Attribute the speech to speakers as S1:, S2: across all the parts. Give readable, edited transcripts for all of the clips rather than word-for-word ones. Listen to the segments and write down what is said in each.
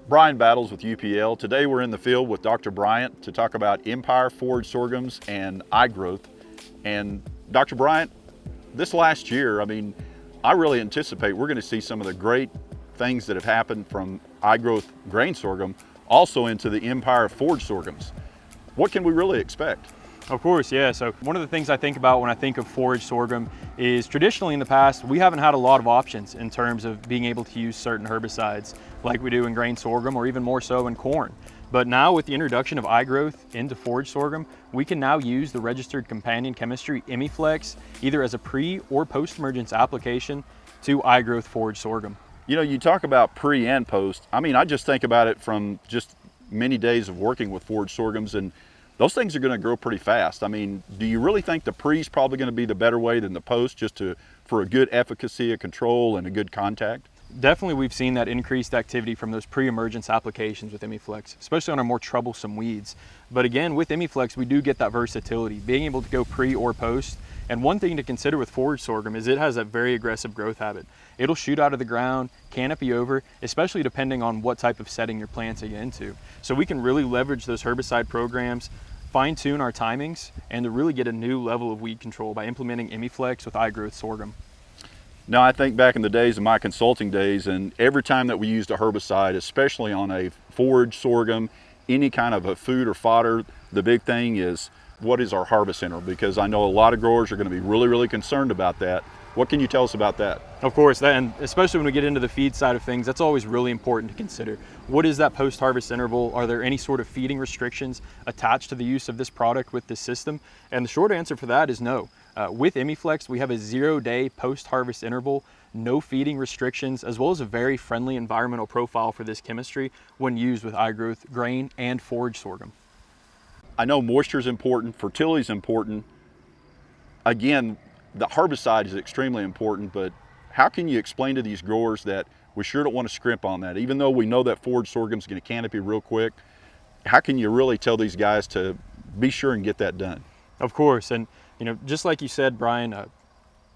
S1: Brian Battles with UPL. Today we're in the field with Dr. Bryant to talk about EMPYR Forage Sorghums and igrowth. And Dr. Bryant, this last year, I really anticipate we're going to see some of the great things that have happened from igrowth grain sorghum also into the EMPYR Forage Sorghums. What can we really expect?
S2: Of course, yeah. So one of the things I think about when I think of forage sorghum is traditionally in the past, we haven't had a lot of options in terms of being able to use certain herbicides like we do in grain sorghum or even more so in corn. But now with the introduction of igrowth into forage sorghum, we can now use the registered companion chemistry IMIFLEX either as a pre or post-emergence application to igrowth forage sorghum.
S1: You know, you talk about pre and post. I just think about it from just many days of working with forage sorghums, and those things are going to grow pretty fast. Do you really think the pre is probably going to be the better way than the post for a good efficacy of control and a good contact?
S2: Definitely we've seen that increased activity from those pre-emergence applications with IMIFLEX, especially on our more troublesome weeds. But again, with IMIFLEX, we do get that versatility, being able to go pre or post. And one thing to consider with forage sorghum is it has a very aggressive growth habit. It'll shoot out of the ground, canopy over, especially depending on what type of setting you're planting it into. So we can really leverage those herbicide programs, fine tune our timings, and to really get a new level of weed control by implementing IMIFLEX with igrowth sorghum.
S1: Now, I think back in the days of my consulting days, and every time that we used a herbicide, especially on a forage sorghum, any kind of a food or fodder, the big thing is, what is our harvest interval? Because I know a lot of growers are going to be really concerned about that. What can you tell us about that?
S2: Of course, and especially when we get into the feed side of things, that's always really important to consider. What is that post-harvest interval? Are there any sort of feeding restrictions attached to the use of this product with this system? And the short answer for that is no. With IMIFLEX, we have a 0-day post-harvest interval, no feeding restrictions, as well as a very friendly environmental profile for this chemistry when used with igrowth grain and forage sorghum.
S1: I know moisture is important, fertility is important. Again, the herbicide is extremely important, but how can you explain to these growers that we sure don't want to scrimp on that? Even though we know that forage sorghum is going to canopy real quick, how can you really tell these guys to be sure and get that done?
S2: Of course, and just like you said, Brian,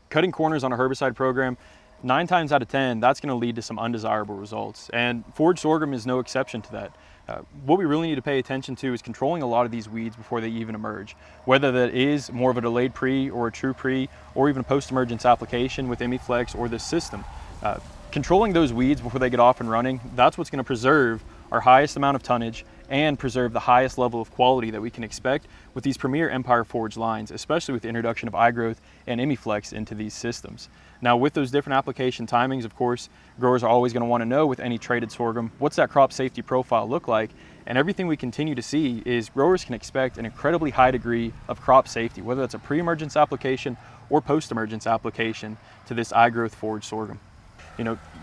S2: cutting corners on a herbicide program, 9 times out of 10, that's going to lead to some undesirable results. And forage sorghum is no exception to that. What we really need to pay attention to is controlling a lot of these weeds before they even emerge. Whether that is more of a delayed pre or a true pre, or even a post-emergence application with IMIFLEX or this system. Controlling those weeds before they get off and running, that's what's going to preserve our highest amount of tonnage and preserve the highest level of quality that we can expect with these premier EMPYR forage lines, especially with the introduction of igrowth and IMIFLEX into these systems. Now, with those different application timings, of course, growers are always going to want to know with any traded sorghum, what's that crop safety profile look like? And everything we continue to see is growers can expect an incredibly high degree of crop safety, whether that's a pre-emergence application or post-emergence application to this igrowth forage sorghum.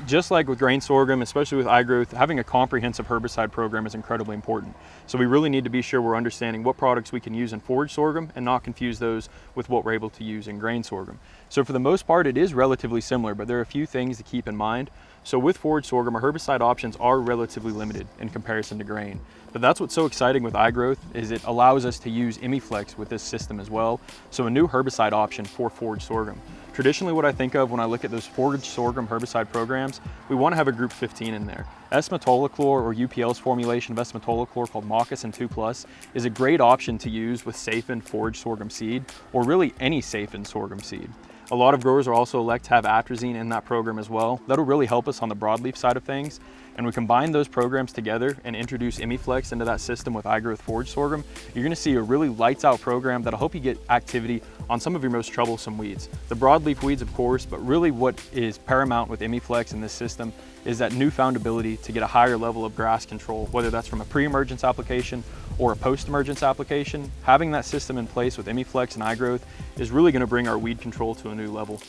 S2: Just like with grain sorghum, especially with igrowth, having a comprehensive herbicide program is incredibly important. So we really need to be sure we're understanding what products we can use in forage sorghum and not confuse those with what we're able to use in grain sorghum. So for the most part, it is relatively similar, but there are a few things to keep in mind. So with forage sorghum, our herbicide options are relatively limited in comparison to grain. But that's what's so exciting with igrowth is it allows us to use IMIFLEX with this system as well. So a new herbicide option for forage sorghum. Traditionally, what I think of when I look at those forage sorghum herbicide programs, we want to have a group 15 in there. S-metolachlor, or UPL's formulation of S-metolachlor called Moccasin 2+, is a great option to use with Safin forage sorghum seed, or really any Safin sorghum seed. A lot of growers are also elect to have atrazine in that program as well. That'll really help us on the broadleaf side of things. And we combine those programs together and introduce IMIFLEX into that system with igrowth forage sorghum, you're going to see a really lights out program that'll help you get activity on some of your most troublesome weeds. The broadleaf weeds, of course, but really what is paramount with IMIFLEX in this system is that newfound ability to get a higher level of grass control, whether that's from a pre-emergence application or a post-emergence application. Having that system in place with IMIFLEX and igrowth is really going to bring our weed control to a new level.